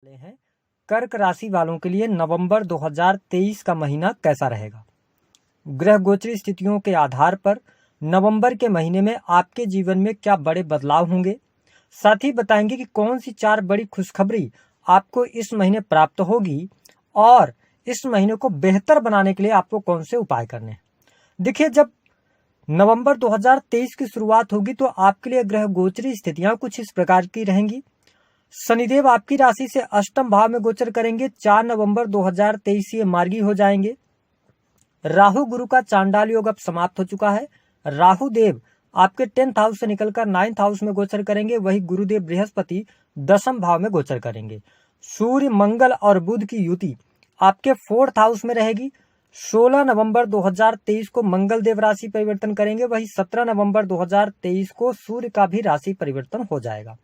वाले हैं कर्क राशि वालों के लिए नवंबर 2023 का महीना कैसा रहेगा। ग्रह गोचरी स्थितियों के आधार पर नवंबर के महीने में आपके जीवन में क्या बड़े बदलाव होंगे। साथ ही बताएंगे कि कौन सी 4 बड़ी खुशखबरी आपको इस महीने प्राप्त होगी और इस महीने को बेहतर बनाने के लिए आपको कौन से उपाय करने हैं। देखिए, जब नवंबर 2023 की शुरुआत होगी तो आपके लिए ग्रह गोचरी स्थितियां कुछ इस प्रकार की रहेंगी। शनिदेव आपकी राशि से अष्टम भाव में गोचर करेंगे। 4 नवंबर 2023 ये मार्गी हो जाएंगे। राहु गुरु का चांडाल योग अब समाप्त हो चुका है। राहु देव आपके 10th हाउस से निकलकर 9th हाउस में गोचर करेंगे। वही गुरुदेव बृहस्पति 10th भाव में गोचर करेंगे। सूर्य, मंगल और बुध की युति आपके 4th हाउस में रहेगी। 16 नवंबर 2023 को मंगल देव राशि परिवर्तन करेंगे। वही 17 नवंबर 2023 को सूर्य का भी राशि परिवर्तन हो जाएगा।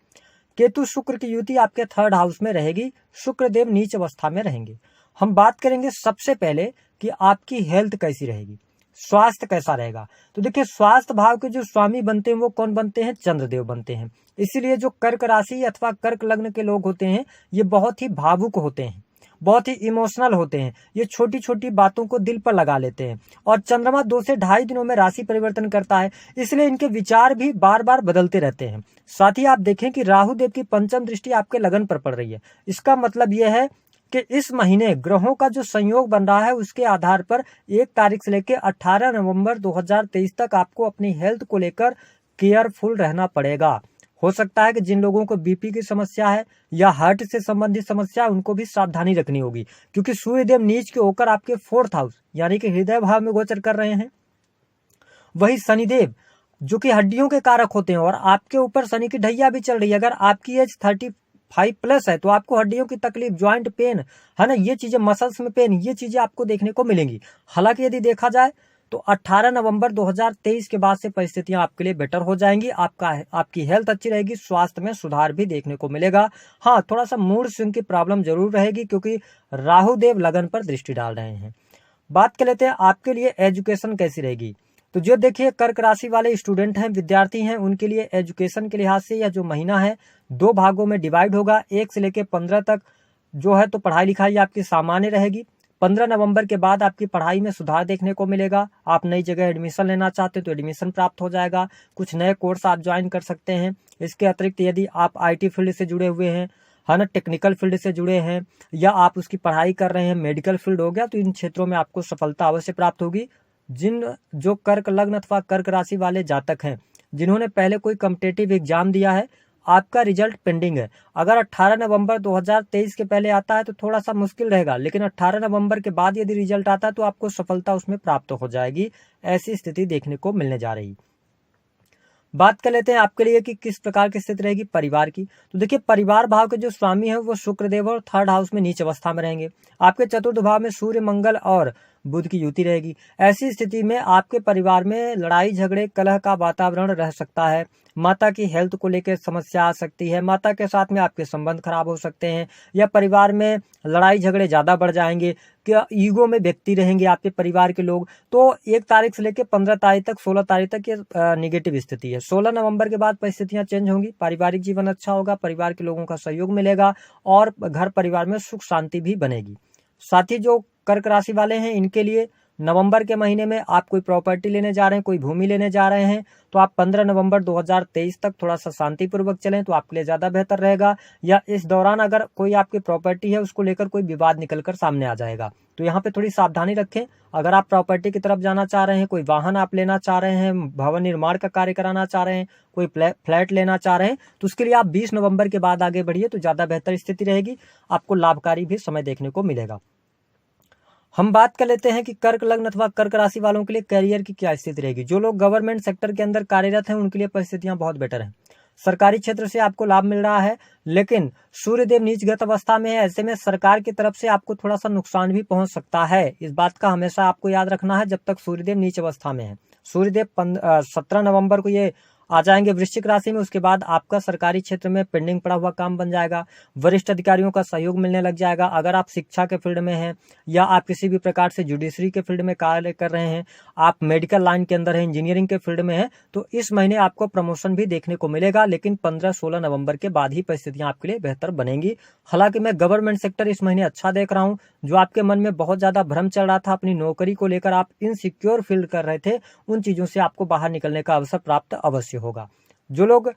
केतु शुक्र की युति आपके 3rd हाउस में रहेगी। शुक्र देव नीच अवस्था में रहेंगे। हम बात करेंगे सबसे पहले कि आपकी हेल्थ कैसी रहेगी, स्वास्थ्य कैसा रहेगा। तो देखिए, स्वास्थ्य भाव के जो स्वामी बनते हैं वो कौन बनते हैं? चंद्रदेव बनते हैं। इसीलिए जो कर्क राशि अथवा कर्क लग्न के लोग होते हैं ये बहुत ही भावुक होते हैं, बहुत ही इमोशनल होते हैं। ये छोटी छोटी बातों को दिल पर लगा लेते हैं और चंद्रमा 2 से 2.5 दिनों में राशि परिवर्तन करता है, इसलिए इनके विचार भी बार बार बदलते रहते हैं। साथ ही आप देखें कि राहु देव की पंचम दृष्टि आपके लगन पर पड़ रही है। इसका मतलब यह है कि इस महीने ग्रहों का जो संयोग बन रहा है उसके आधार पर 1 तारीख से लेकर 18 नवंबर 2023 तक आपको अपनी हेल्थ को लेकर केयरफुल रहना पड़ेगा। हो सकता है कि जिन लोगों को बीपी की समस्या है या हार्ट से संबंधित समस्या है उनको भी सावधानी रखनी होगी, क्योंकि सूर्यदेव नीच के होकर आपके 4th हाउस यानी कि हृदय भाव में गोचर कर रहे हैं। वही शनिदेव जो कि हड्डियों के कारक होते हैं और आपके ऊपर शनि की ढैया भी चल रही है। अगर आपकी एज 35+ है तो आपको हड्डियों की तकलीफ, ज्वाइंट पेन है ना, ये चीजें, मसल्स में पेन, ये चीजें आपको देखने को मिलेंगी। हालांकि यदि देखा जाए तो 18 नवंबर 2023 के बाद से परिस्थितियां आपके लिए बेटर हो जाएंगी। आपकी हेल्थ अच्छी रहेगी, स्वास्थ्य में सुधार भी देखने को मिलेगा। हाँ, थोड़ा सा मूड स्विंग की प्रॉब्लम जरूर रहेगी क्योंकि राहु देव लगन पर दृष्टि डाल रहे हैं। बात कर लेते हैं आपके लिए एजुकेशन कैसी रहेगी। तो जो देखिए कर्क राशि वाले स्टूडेंट हैं, विद्यार्थी हैं, उनके लिए एजुकेशन के लिहाज से यह जो महीना है 2 भागों में डिवाइड होगा। 1 से लेकर 15 तक जो है तो पढ़ाई लिखाई आपकी सामान्य रहेगी। 15 नवंबर के बाद आपकी पढ़ाई में सुधार देखने को मिलेगा। आप नई जगह एडमिशन लेना चाहते हैं तो एडमिशन प्राप्त हो जाएगा। कुछ नए कोर्स आप ज्वाइन कर सकते हैं। इसके अतिरिक्त यदि आप आईटी फील्ड से जुड़े हुए हैं, है ना, टेक्निकल फील्ड से जुड़े हैं या आप उसकी पढ़ाई कर रहे हैं, मेडिकल फील्ड हो गया, तो इन क्षेत्रों में आपको सफलता अवश्य प्राप्त होगी। जो कर्क लग्न अथवा कर्क राशि वाले जातक हैं जिन्होंने पहले कोई कॉम्पिटिटिव एग्जाम दिया है, आपका रिजल्ट पेंडिंग है। अगर 18 नवंबर 2023 के पहले आता है तो थोड़ा सा मुश्किल रहेगा, लेकिन 18 नवंबर के बाद यदि रिजल्ट आता है तो आपको सफलता उसमें प्राप्त हो जाएगी। ऐसी स्थिति देखने को मिलने जा रही। बात कर लेते हैं आपके लिए कि किस प्रकार की स्थिति रहेगी परिवार की। तो देखिए, परिवार भाव के जो स्वामी है वो शुक्रदेव और 3rd हाउस में नीच अवस्था में रहेंगे। आपके 4th भाव में सूर्य, मंगल और बुध की युति रहेगी। ऐसी स्थिति में आपके परिवार में लड़ाई झगड़े, कलह का वातावरण रह सकता है। माता की हेल्थ को लेकर समस्या आ सकती है। माता के साथ में आपके संबंध खराब हो सकते हैं या परिवार में लड़ाई झगड़े ज्यादा बढ़ जाएंगे। क्या ईगो में व्यक्ति रहेंगे आपके परिवार के लोग। तो 1 तारीख से लेकर 15 तारीख तक, 16 तारीख तक ये निगेटिव स्थिति है। 16 नवंबर के बाद परिस्थितियां चेंज होंगी। पारिवारिक जीवन अच्छा होगा, परिवार के लोगों का सहयोग मिलेगा और घर परिवार में सुख शांति भी बनेगी। साथ ही जो कर्क राशि वाले हैं इनके लिए नवंबर के महीने में आप कोई प्रॉपर्टी लेने जा रहे हैं, कोई भूमि लेने जा रहे हैं, तो आप 15 नवंबर 2023 तक थोड़ा सा शांतिपूर्वक चलें तो आपके लिए ज्यादा बेहतर रहेगा। या इस दौरान अगर कोई आपकी प्रॉपर्टी है उसको लेकर कोई विवाद निकलकर सामने आ जाएगा, तो यहाँ पे थोड़ी सावधानी रखें। अगर आप प्रॉपर्टी की तरफ जाना चाह रहे हैं, कोई वाहन आप लेना चाह रहे हैं, भवन निर्माण का कार्य कराना चाह रहे हैं, कोई फ्लैट लेना चाह रहे हैं, तो उसके लिए आप 20 नवंबर के बाद आगे बढ़िए तो ज्यादा बेहतर स्थिति रहेगी। आपको लाभकारी भी समय देखने को मिलेगा। हम बात कर लेते हैं कि कर्क लग्न अथवा कर्क राशि वालों के लिए करियर की क्या स्थिति रहेगी। जो लोग गवर्नमेंट सेक्टर के अंदर कार्यरत हैं उनके लिए परिस्थितियां बहुत बेटर हैं। सरकारी क्षेत्र से आपको लाभ मिल रहा है, लेकिन सूर्यदेव नीचगत अवस्था में है। ऐसे में सरकार की तरफ से आपको थोड़ा सा नुकसान भी पहुंच सकता है। इस बात का हमेशा आपको याद रखना है जब तक सूर्यदेव नीच अवस्था में है। सूर्यदेव 17 नवंबर को ये आ जाएंगे वृश्चिक राशि में। उसके बाद आपका सरकारी क्षेत्र में पेंडिंग पड़ा हुआ काम बन जाएगा, वरिष्ठ अधिकारियों का सहयोग मिलने लग जाएगा। अगर आप शिक्षा के फील्ड में हैं या आप किसी भी प्रकार से जुडिशरी के फील्ड में कार्य कर रहे हैं, आप मेडिकल लाइन के अंदर हैं, इंजीनियरिंग के फील्ड में हैं, तो इस महीने आपको प्रमोशन भी देखने को मिलेगा। लेकिन 15-16 नवंबर के बाद ही परिस्थितियां आपके लिए बेहतर बनेंगी। हालांकि मैं गवर्नमेंट सेक्टर इस महीने अच्छा देख रहा हूं। जो आपके मन में बहुत ज्यादा भ्रम चल रहा था अपनी नौकरी को लेकर, आप इनसिक्योर फील कर रहे थे, उन चीजों से आपको बाहर निकलने का अवसर प्राप्त अवश्य होगा। जो लोग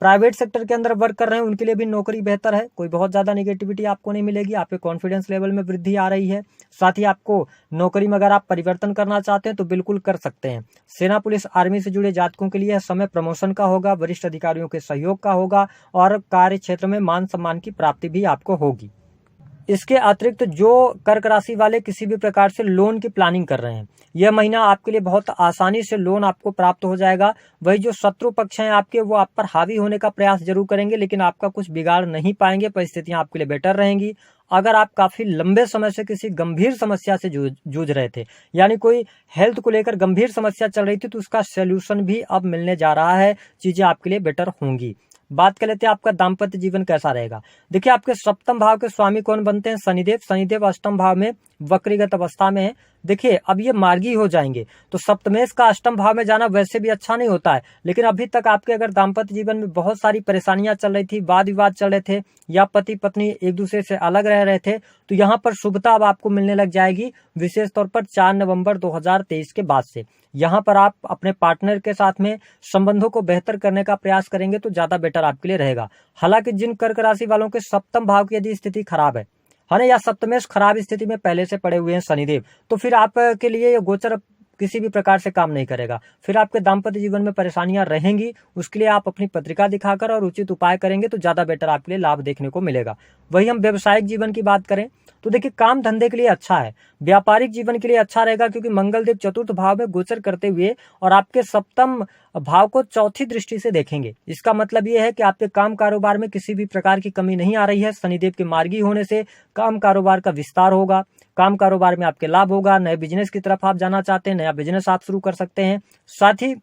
प्राइवेट सेक्टर के अंदर वर्क कर रहे हैं उनके लिए भी नौकरी बेहतर है, कोई बहुत ज्यादा नेगेटिविटी आपको नहीं मिलेगी, आपके कॉन्फिडेंस लेवल में वृद्धि आ रही है। साथ ही आपको नौकरी में अगर आप परिवर्तन करना चाहते हैं तो बिल्कुल कर सकते हैं। सेना, पुलिस, आर्मी से जुड़े जातकों के लिए समय प्रमोशन का होगा, वरिष्ठ अधिकारियों के सहयोग का होगा और कार्य क्षेत्र में मान सम्मान की प्राप्ति भी आपको होगी। इसके अतिरिक्त जो कर्क राशि वाले किसी भी प्रकार से लोन की प्लानिंग कर रहे हैं, यह महीना आपके लिए बहुत आसानी से लोन आपको प्राप्त हो जाएगा। वही जो शत्रु पक्ष हैं आपके, वो आप पर हावी होने का प्रयास जरूर करेंगे, लेकिन आपका कुछ बिगाड़ नहीं पाएंगे। परिस्थितियां आपके लिए बेटर रहेंगी। अगर आप काफी लंबे समय से किसी गंभीर समस्या से जूझ रहे थे, यानी कोई हेल्थ को लेकर गंभीर समस्या चल रही थी, तो उसका सोल्यूशन भी अब मिलने जा रहा है। चीजें आपके लिए बेटर होंगी। बात कर लेते हैं आपका दाम्पत्य जीवन कैसा रहेगा। देखिए, आपके सप्तम भाव के स्वामी कौन बनते हैं? शनिदेव। शनिदेव अष्टम भाव में वक्रीगत अवस्था में है। देखिए, अब ये मार्गी हो जाएंगे, तो सप्तमेश का अष्टम भाव में जाना वैसे भी अच्छा नहीं होता है, लेकिन अभी तक आपके अगर दाम्पत्य जीवन में बहुत सारी परेशानियां चल रही थी, वाद विवाद चल रहे थे या पति पत्नी एक दूसरे से अलग रह रहे थे, तो यहाँ पर शुभता अब आपको मिलने लग जाएगी, विशेष तौर पर 4 नवंबर 2023 के बाद से। यहाँ पर आप अपने पार्टनर के साथ में संबंधों को बेहतर करने का प्रयास करेंगे तो ज्यादा बेटर आपके लिए रहेगा। हालांकि जिन कर्क राशि वालों के सप्तम भाव की यदि स्थिति खराब है ना, या सप्तमेश खराब स्थिति में पहले से पड़े हुए हैं शनिदेव, तो फिर आपके लिए ये गोचर किसी भी प्रकार से काम नहीं करेगा। फिर आपके दाम्पत्य जीवन में परेशानियां रहेंगी। उसके लिए आप अपनी पत्रिका दिखाकर और उचित उपाय करेंगे तो ज्यादा बेटर आपके लिए लाभ देखने को मिलेगा। वही हम व्यवसायिक जीवन की बात करें तो देखिए, काम धंधे के लिए अच्छा है, व्यापारिक जीवन के लिए अच्छा रहेगा, क्योंकि मंगल देव चतुर्थ भाव में गोचर करते हुए और आपके सप्तम भाव को चौथी दृष्टि से देखेंगे। इसका मतलब यह है कि आपके काम कारोबार में किसी भी प्रकार की कमी नहीं आ रही है। शनिदेव के मार्गी होने से काम कारोबार का विस्तार होगा, काम कारोबार में आपके लाभ होगा। नए बिजनेस की तरफ आप जाना चाहते हैं, नया बिजनेस आप शुरू कर सकते हैं। साथ ही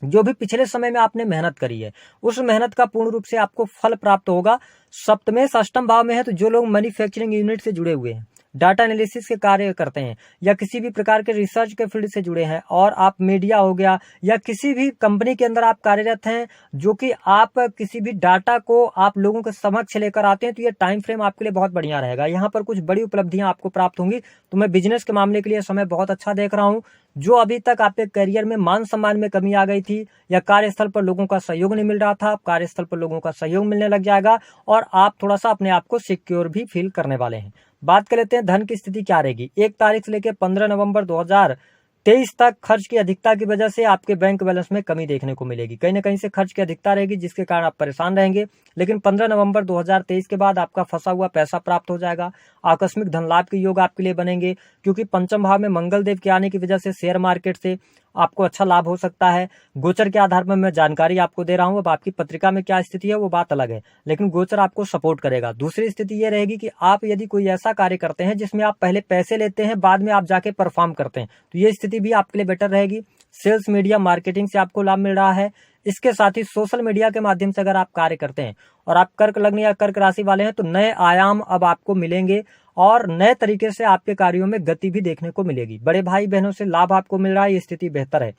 जो भी पिछले समय में आपने मेहनत करी है, उस मेहनत का पूर्ण रूप से आपको फल प्राप्त होगा। सप्तमेश अष्टम भाव में है, तो जो लोग मैन्युफैक्चरिंग यूनिट से जुड़े हुए हैं, डाटा एनालिसिस के कार्य करते हैं या किसी भी प्रकार के रिसर्च के फील्ड से जुड़े हैं, और आप मीडिया हो गया या किसी भी कंपनी के अंदर आप कार्यरत हैं, जो कि आप किसी भी डाटा को आप लोगों के समक्ष लेकर आते हैं, तो ये टाइम फ्रेम आपके लिए बहुत बढ़िया रहेगा। यहाँ पर कुछ बड़ी उपलब्धियां आपको प्राप्त होंगी। तो मैं बिजनेस के मामले के लिए समय बहुत अच्छा देख रहा हूँ। जो अभी तक आपके करियर में मान सम्मान में कमी आ गई थी या कार्यस्थल पर लोगों का सहयोग नहीं मिल रहा था, कार्यस्थल पर लोगों का सहयोग मिलने लग जाएगा और आप थोड़ा सा अपने आप को सिक्योर भी फील करने वाले हैं। बात कर लेते हैं धन की स्थिति क्या रहेगी। 1 तारीख से लेकर 15 नवंबर 2023 तक खर्च की अधिकता की वजह से आपके बैंक बैलेंस में कमी देखने को मिलेगी। कहीं ना कहीं से खर्च की अधिकता रहेगी, जिसके कारण आप परेशान रहेंगे। लेकिन 15 नवंबर 2023 के बाद आपका फंसा हुआ पैसा प्राप्त हो जाएगा। आकस्मिक धन लाभ के योग आपके लिए बनेंगे, क्योंकि पंचम भाव में मंगल देव के आने की वजह से शेयर मार्केट से आपको अच्छा लाभ हो सकता है। गोचर के आधार पर मैं जानकारी आपको दे रहा हूं, अब आपकी पत्रिका में क्या स्थिति है वो बात अलग है, लेकिन गोचर आपको सपोर्ट करेगा। दूसरी स्थिति ये रहेगी कि आप यदि कोई ऐसा कार्य करते हैं जिसमें आप पहले पैसे लेते हैं, बाद में आप जाके परफॉर्म करते हैं, तो ये स्थिति भी आपके लिए बेटर रहेगी। सेल्स, मीडिया, मार्केटिंग से आपको लाभ मिल रहा है। इसके साथ ही सोशल मीडिया के माध्यम से अगर आप कार्य करते हैं और आप कर्क लग्न या कर्क राशि वाले हैं, तो नए आयाम अब आपको मिलेंगे और नए तरीके से आपके कार्यों में गति भी देखने को मिलेगी। बड़े भाई बहनों से लाभ आपको मिल रहा है, ये स्थिति बेहतर है।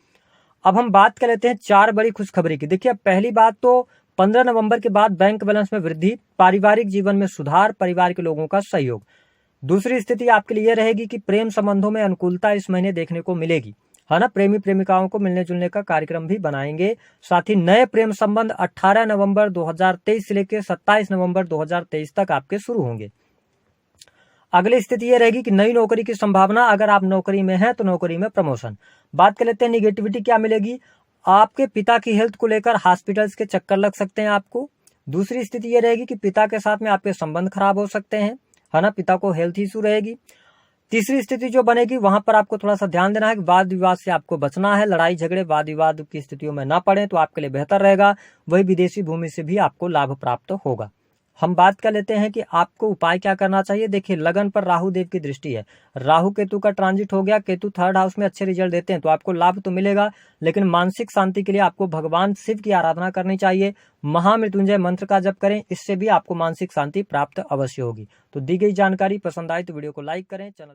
अब हम बात कर लेते हैं 4 बड़ी खुशखबरी की। देखिए, पहली बात तो 15 नवंबर के बाद बैंक बैलेंस में वृद्धि, पारिवारिक जीवन में सुधार, परिवार के लोगों का सहयोग। दूसरी स्थिति आपके लिए रहेगी कि प्रेम संबंधों में अनुकूलता इस महीने देखने को मिलेगी, है ना। प्रेमी प्रेमिकाओं को मिलने जुलने का कार्यक्रम भी बनाएंगे। साथ ही नए प्रेम संबंध 18 नवंबर 2023 से लेकर 27 नवंबर 2023 तक आपके शुरू होंगे। अगली स्थिति ये रहेगी कि नई नौकरी की संभावना, अगर आप नौकरी में हैं तो नौकरी में प्रमोशन। बात कर लेते हैं निगेटिविटी क्या मिलेगी। आपके पिता की हेल्थ को लेकर हॉस्पिटल्स के चक्कर लग सकते हैं आपको। दूसरी स्थिति ये रहेगी कि पिता के साथ में आपके संबंध खराब हो सकते हैं, है ना, पिता को हेल्थ इशू रहेगी। तीसरी स्थिति जो बनेगी वहां पर आपको थोड़ा सा ध्यान देना है कि वाद विवाद से आपको बचना है। लड़ाई झगड़े वाद विवाद की स्थितियों में ना पड़े तो आपके लिए बेहतर रहेगा। वही विदेशी भूमि से भी आपको लाभ प्राप्त होगा। हम बात कर लेते हैं कि आपको उपाय क्या करना चाहिए। देखिए, लगन पर राहु देव की दृष्टि है, राहु केतु का ट्रांजिट हो गया, केतु 3rd हाउस में अच्छे रिजल्ट देते हैं, तो आपको लाभ तो मिलेगा, लेकिन मानसिक शांति के लिए आपको भगवान शिव की आराधना करनी चाहिए। महामृत्युंजय मंत्र का जप करें, इससे भी आपको मानसिक शांति प्राप्त अवश्य होगी। तो दी गई जानकारी पसंद आए तो वीडियो को लाइक करें, चैनल